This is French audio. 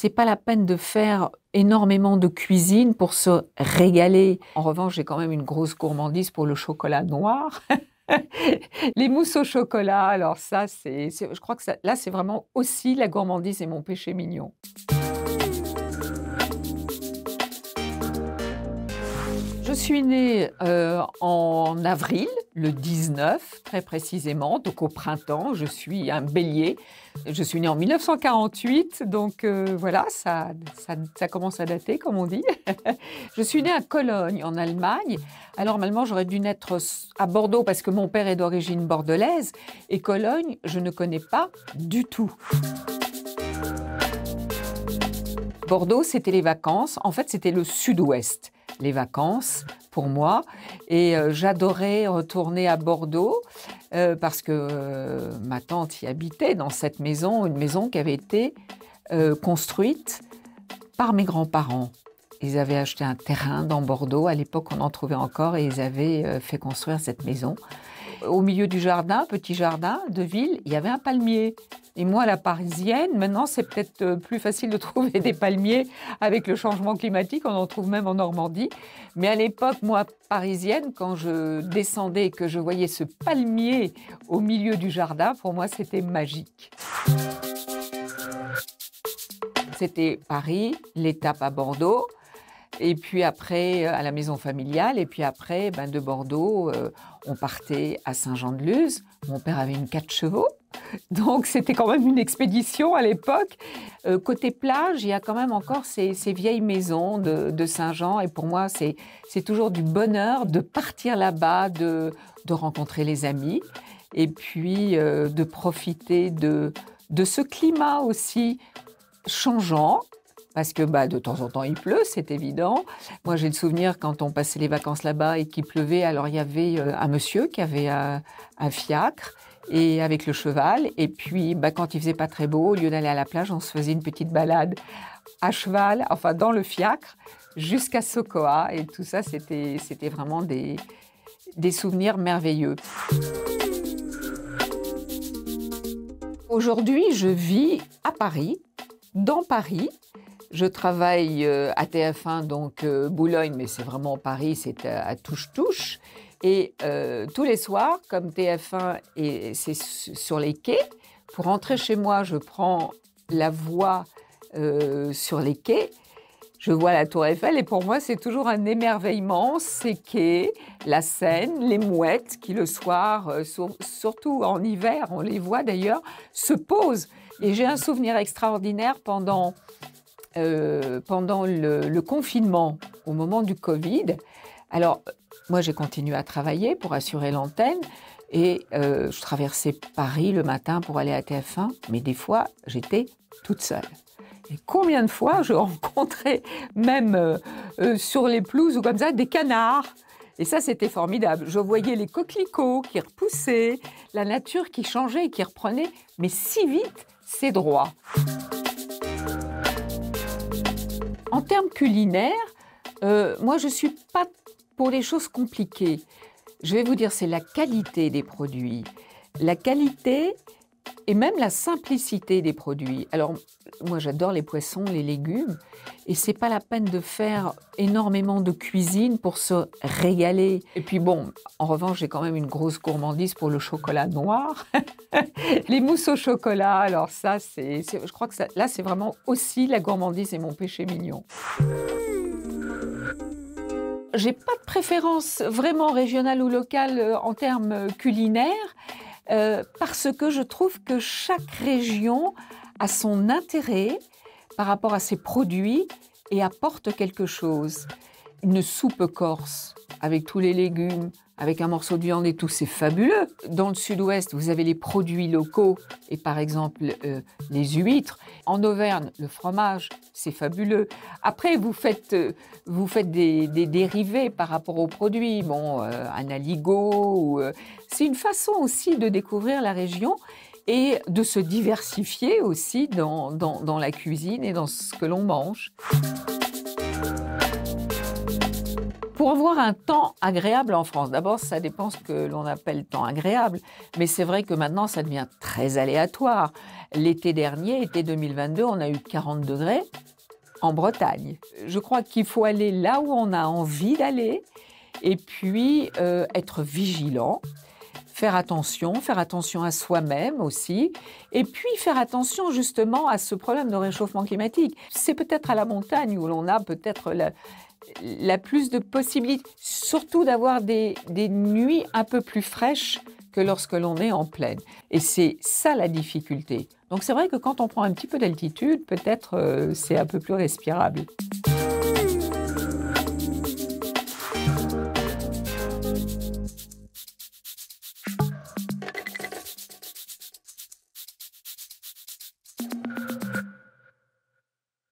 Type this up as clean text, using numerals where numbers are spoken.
C'est pas la peine de faire énormément de cuisine pour se régaler. En revanche, j'ai quand même une grosse gourmandise pour le chocolat noir. Les mousses au chocolat, alors ça, je crois que ça, là, c'est vraiment aussi la gourmandise et mon péché mignon. Je suis née en avril, le 19 très précisément, donc au printemps. Je suis un bélier. Je suis née en 1948, donc voilà, ça commence à dater, comme on dit. Je suis née à Cologne, en Allemagne. Alors normalement, j'aurais dû naître à Bordeaux parce que mon père est d'origine bordelaise. Et Cologne, je ne connais pas du tout. Bordeaux, c'était les vacances. En fait, c'était le sud-ouest, les vacances pour moi. Et j'adorais retourner à Bordeaux parce que ma tante y habitait dans cette maison, une maison qui avait été construite par mes grands-parents. Ils avaient acheté un terrain dans Bordeaux. À l'époque, on en trouvait encore et ils avaient fait construire cette maison. Au milieu du jardin, petit jardin de ville, il y avait un palmier. Et moi, la parisienne, maintenant, c'est peut-être plus facile de trouver des palmiers avec le changement climatique. On en trouve même en Normandie. Mais à l'époque, moi, parisienne, quand je descendais et que je voyais ce palmier au milieu du jardin, pour moi, c'était magique. C'était Paris, l'étape à Bordeaux. Et puis après, à la maison familiale. Et puis après, de Bordeaux, on partait à Saint-Jean-de-Luz. Mon père avait une 4 chevaux. Donc, c'était quand même une expédition à l'époque. Côté plage, il y a quand même encore ces vieilles maisons de Saint-Jean. Et pour moi, c'est toujours du bonheur de partir là-bas, de rencontrer les amis. Et puis, de profiter de ce climat aussi changeant. Parce que de temps en temps, il pleut, c'est évident. Moi, j'ai le souvenir, quand on passait les vacances là-bas et qu'il pleuvait, alors il y avait un monsieur qui avait un fiacre et avec le cheval. Et puis, quand il faisait pas très beau, au lieu d'aller à la plage, on se faisait une petite balade à cheval, enfin dans le fiacre, jusqu'à Sokoa. Et tout ça, c'était vraiment des souvenirs merveilleux. Aujourd'hui, je vis à Paris, dans Paris. Je travaille à TF1, donc Boulogne, mais c'est vraiment Paris, c'est à touche-touche. Et tous les soirs, comme TF1, c'est sur les quais, pour rentrer chez moi, je prends la voie sur les quais. Je vois la Tour Eiffel et pour moi, c'est toujours un émerveillement, ces quais, la Seine, les mouettes qui le soir, surtout en hiver, on les voit d'ailleurs, se posent. Et j'ai un souvenir extraordinaire pendant le confinement, au moment du Covid. Alors, moi, j'ai continué à travailler pour assurer l'antenne et je traversais Paris le matin pour aller à TF1, mais des fois, j'étais toute seule. Et combien de fois je rencontrais, même sur les pelouses ou comme ça, des canards. Et ça, c'était formidable. Je voyais les coquelicots qui repoussaient, la nature qui changeait et qui reprenait, mais si vite, ses droits. En termes culinaires, moi, je ne suis pas pour les choses compliquées. Je vais vous dire, c'est la qualité des produits. La qualité et même la simplicité des produits. Alors, moi, j'adore les poissons, les légumes. Et ce n'est pas la peine de faire énormément de cuisine pour se régaler. Et puis bon, en revanche, j'ai quand même une grosse gourmandise pour le chocolat noir. Les mousses au chocolat, alors ça, je crois que ça, là, c'est vraiment aussi la gourmandise et mon péché mignon. J'ai pas de préférence vraiment régionale ou locale en termes culinaires, parce que je trouve que chaque région a son intérêt par rapport à ses produits et apporte quelque chose. Une soupe corse avec tous les légumes, avec un morceau de viande et tout, c'est fabuleux. Dans le sud-ouest, vous avez les produits locaux et par exemple les huîtres. En Auvergne, le fromage, c'est fabuleux. Après, vous faites des dérivés par rapport aux produits. Bon, un aligot. C'est une façon aussi de découvrir la région et de se diversifier aussi dans la cuisine et dans ce que l'on mange. Pour avoir un temps agréable en France, d'abord, ça dépend ce que l'on appelle temps agréable, mais c'est vrai que maintenant, ça devient très aléatoire. L'été dernier, été 2022, on a eu 40 degrés en Bretagne. Je crois qu'il faut aller là où on a envie d'aller et puis être vigilant. Faire attention à soi-même aussi, et puis faire attention justement à ce problème de réchauffement climatique. C'est peut-être à la montagne où l'on a peut-être la plus de possibilités, surtout d'avoir des nuits un peu plus fraîches que lorsque l'on est en plaine. Et c'est ça la difficulté. Donc c'est vrai que quand on prend un petit peu d'altitude, peut-être c'est un peu plus respirable.